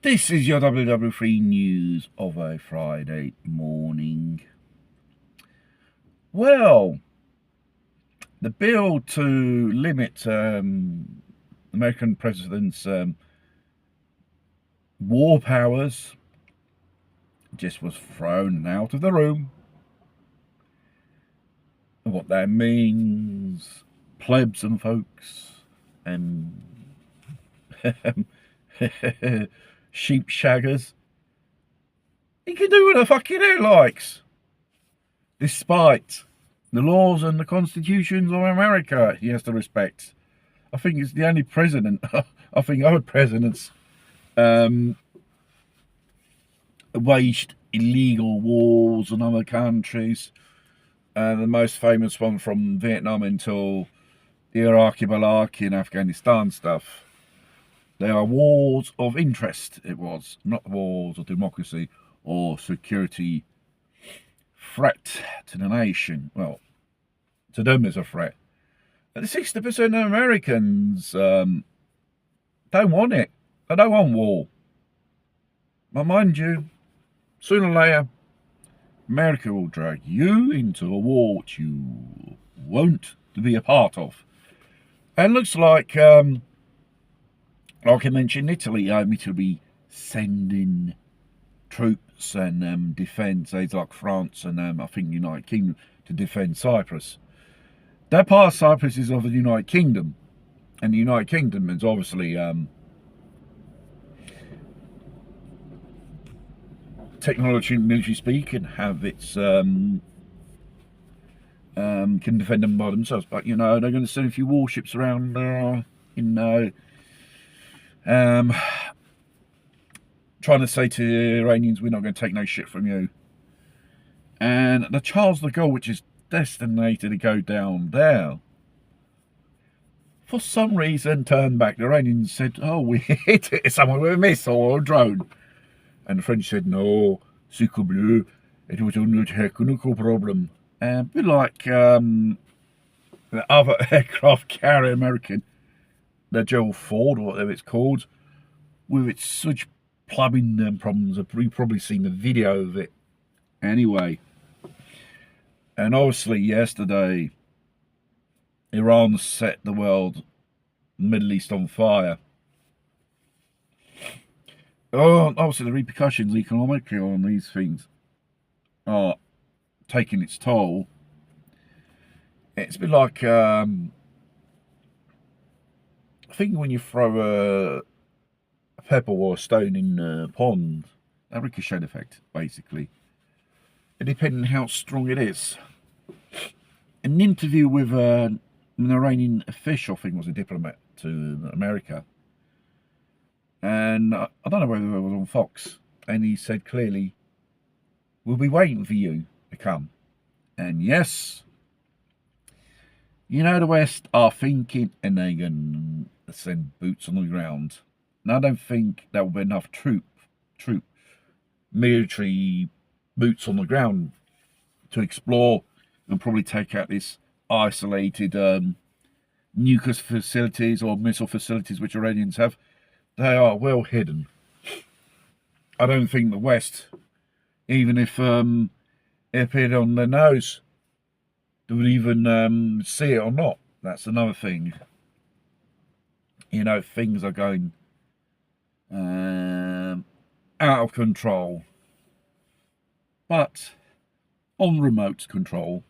This is your WW3 news of a Friday morning. Well, the bill to limit American president's war powers just was thrown out of the room. And what that means, plebs and folks and sheep shaggers, he can do what the fuck he likes, despite the laws and the constitutions of America he has to respect. I think it's the only president, I think other presidents waged illegal wars in other countries. The most famous one from Vietnam until the Iraqi Balaki and Afghanistan stuff. They are wars of interest, it was, not wars of democracy or security threat to the nation. Well, to them is a threat. And 60% of Americans don't want it. They don't want war. But mind you, sooner or later, America will drag you into a war which you won't be a part of. And looks like I mentioned, Italy, to be sending troops and defence aids like France and I think United Kingdom to defend Cyprus. That part of Cyprus is of the United Kingdom, and the United Kingdom is obviously technology, military speak, have its can defend them by themselves. But they're going to send a few warships around, trying to say to the Iranians, we're not going to take no shit from you. And the Charles de Gaulle, which is destined to go down there, for some reason turned back. The Iranians said, oh, we hit it somewhere with a missile or a drone. And the French said, no, Sucre Bleu, it was only a technical problem. And a bit like the other aircraft carrier American, the Gerald Ford, or whatever it's called, with its such plumbing problems. You've probably seen the video of it. Anyway, and obviously yesterday, Iran set the world, Middle East on fire. Oh, obviously the repercussions economically on these things are taking its toll. It's a bit like, I think when you throw a pebble or a stone in a pond, a ricochet effect, basically. It depends on how strong it is. An interview with an Iranian official, I think was a diplomat to America, and I don't know whether it was on Fox, and he said clearly, we'll be waiting for you to come. And yes, the West are thinking, and they're going to send boots on the ground. And I don't think there will be enough military boots on the ground to explore and probably take out this isolated nuclear facilities or missile facilities which Iranians have. They are well hidden. I don't think the West, even if it appeared on their nose, they would even see it or not. That's another thing. Things are going out of control. But on remote control.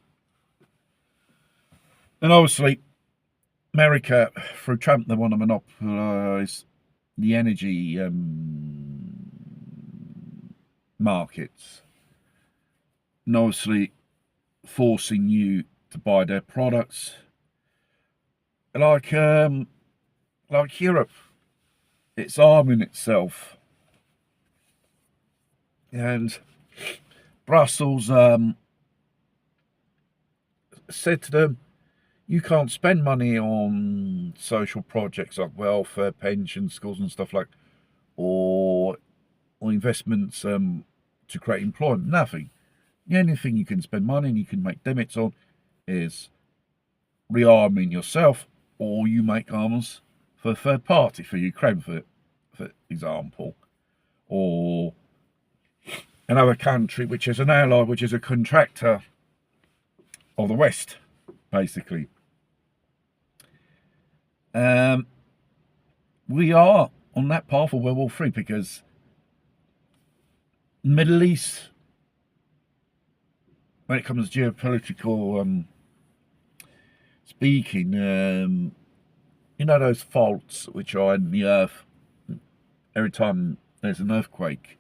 And obviously, America, through Trump, they want to monopolise the energy markets. And obviously, forcing you to buy their products. Like Europe, it's arming itself. And Brussels said to them, you can't spend money on social projects like welfare, pensions, schools and stuff like, or investments to create employment. Nothing. The only thing you can spend money and you can make debits on is rearming yourself, or you make arms for a third party, for Ukraine, for example. or another country which is an ally, which is a contractor of the West, basically. We are on that path of World War III because Middle East, when it comes to geopolitical speaking, you know those faults which are in the earth every time there's an earthquake,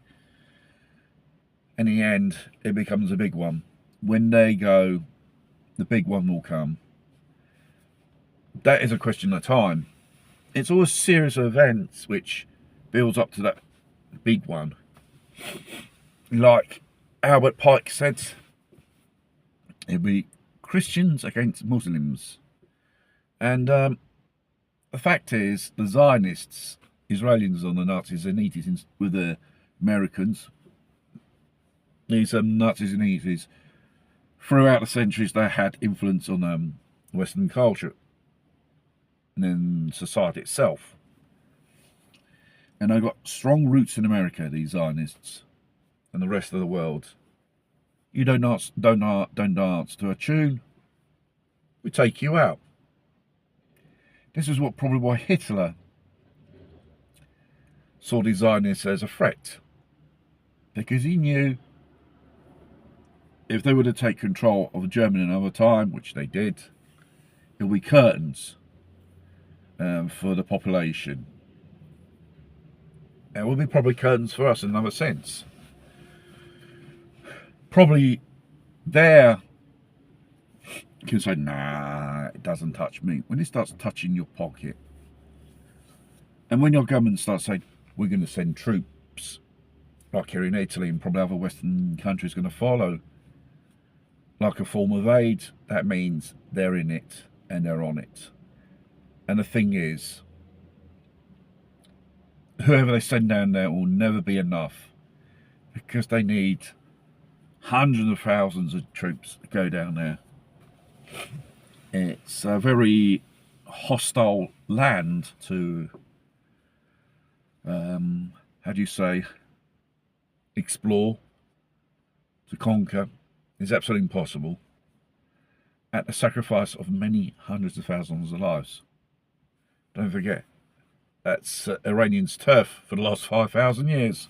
in the end it becomes a big one. When they go, the big one will come. That is a question of time. It's all a series of events which builds up to that big one. Like Albert Pike said, it'll be Christians against Muslims. And the fact is, the Zionists, Israelis on the Nazis and Nazis with the Americans, these Nazis and Nazis, throughout the centuries they had influence on Western culture and then society itself. And they've got strong roots in America, these Zionists, and the rest of the world. You don't dance to a tune, we take you out. This is probably why Hitler saw the Zionists as a threat, because he knew if they were to take control of Germany another time, which they did, it would be curtains for the population. It will be probably curtains for us in another sense. Probably there you can say, nah, it doesn't touch me. When it starts touching your pocket, and when your government starts saying, we're going to send troops, like here in Italy and probably other Western countries going to follow, like a form of aid, that means they're in it and they're on it. And the thing is, whoever they send down there will never be enough, because they need hundreds of thousands of troops to go down there. It's a very hostile land to, how do you say, explore, to conquer. It's absolutely impossible, at the sacrifice of many hundreds of thousands of lives. Don't forget, that's Iranians' turf for the last 5,000 years.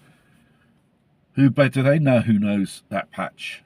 Who better they know? Who knows that patch?